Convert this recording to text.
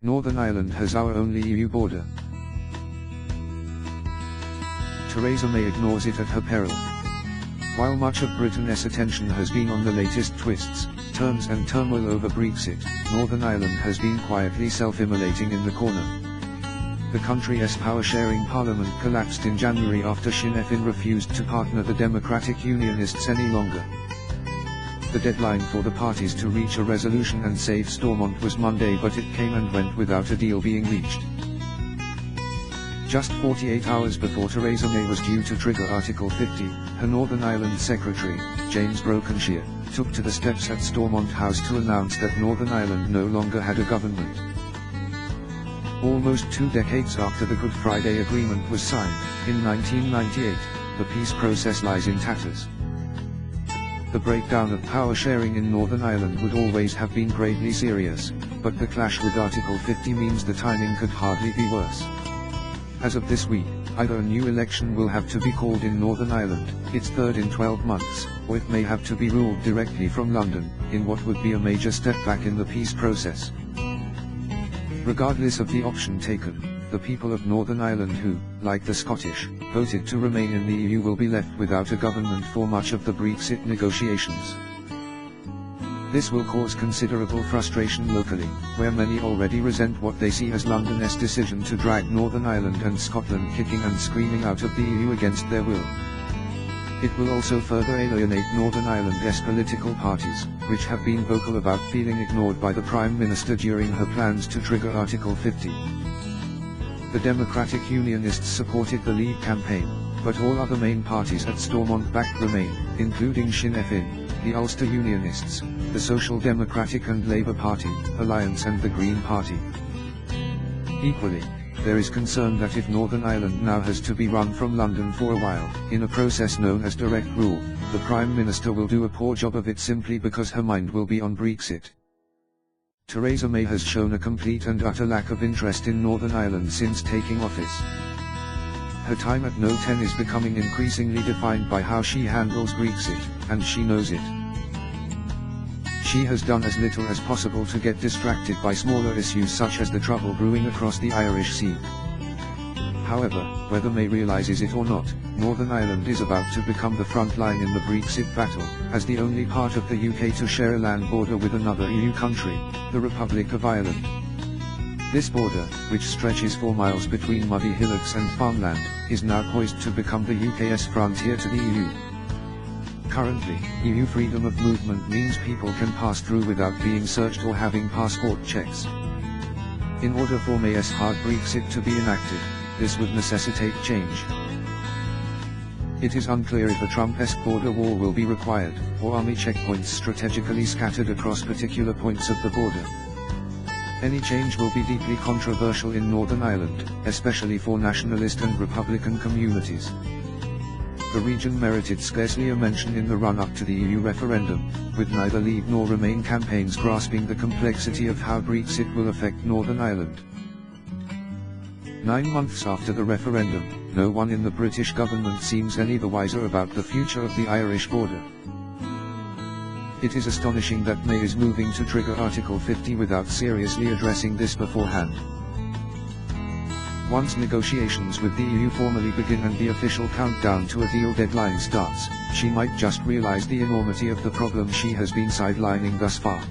Northern Ireland has our only EU border. Theresa May ignores it at her peril. While much of Britain's attention has been on the latest twists, turns and turmoil over Brexit, Northern Ireland has been quietly self-immolating in the corner. The country's power-sharing parliament collapsed in January after Sinn Féin refused to partner the Democratic Unionists any longer. The deadline for the parties to reach a resolution and save Stormont was Monday, but it came and went without a deal being reached. Just 48 hours before Theresa May was due to trigger Article 50, her Northern Ireland Secretary, James Brokenshire, took to the steps at Stormont House to announce that Northern Ireland no longer had a government. Almost 2 decades after the Good Friday Agreement was signed, in 1998, the peace process lies in tatters. The breakdown of power sharing in Northern Ireland would always have been gravely serious, but the clash with Article 50 means the timing could hardly be worse. As of this week, either a new election will have to be called in Northern Ireland, its third in 12 months, or it may have to be ruled directly from London, in what would be a major step back in the peace process. Regardless of the option taken, the people of Northern Ireland who, like the Scottish, voted to remain in the EU will be left without a government for much of the Brexit negotiations. This will cause considerable frustration locally, where many already resent what they see as London's decision to drag Northern Ireland and Scotland kicking and screaming out of the EU against their will. It will also further alienate Northern Ireland's political parties, which have been vocal about feeling ignored by the Prime Minister during her plans to trigger Article 50. The Democratic Unionists supported the Leave campaign, but all other main parties at Stormont backed Remain, including Sinn Féin, the Ulster Unionists, the Social Democratic and Labour Party, Alliance and the Green Party. Equally, there is concern that if Northern Ireland now has to be run from London for a while, in a process known as direct rule, the Prime Minister will do a poor job of it simply because her mind will be on Brexit. Theresa May has shown a complete and utter lack of interest in Northern Ireland since taking office. Her time at No 10 is becoming increasingly defined by how she handles Brexit, and she knows it. She has done as little as possible to get distracted by smaller issues such as the trouble brewing across the Irish Sea. However, whether May realizes it or not, Northern Ireland is about to become the front line in the Brexit battle, as the only part of the UK to share a land border with another EU country, the Republic of Ireland. This border, which stretches 4 miles between muddy hillocks and farmland, is now poised to become the UK's frontier to the EU. Currently, EU freedom of movement means people can pass through without being searched or having passport checks. In order for May's hard Brexit to be enacted, this would necessitate change. It is unclear if a Trump-esque border wall will be required, or army checkpoints strategically scattered across particular points of the border. Any change will be deeply controversial in Northern Ireland, especially for nationalist and Republican communities. The region merited scarcely a mention in the run-up to the EU referendum, with neither Leave nor Remain campaigns grasping the complexity of how Brexit will affect Northern Ireland. 9 months after the referendum, no one in the British government seems any the wiser about the future of the Irish border. It is astonishing that May is moving to trigger Article 50 without seriously addressing this beforehand. Once negotiations with the EU formally begin and the official countdown to a deal deadline starts, she might just realize the enormity of the problem she has been sidelining thus far.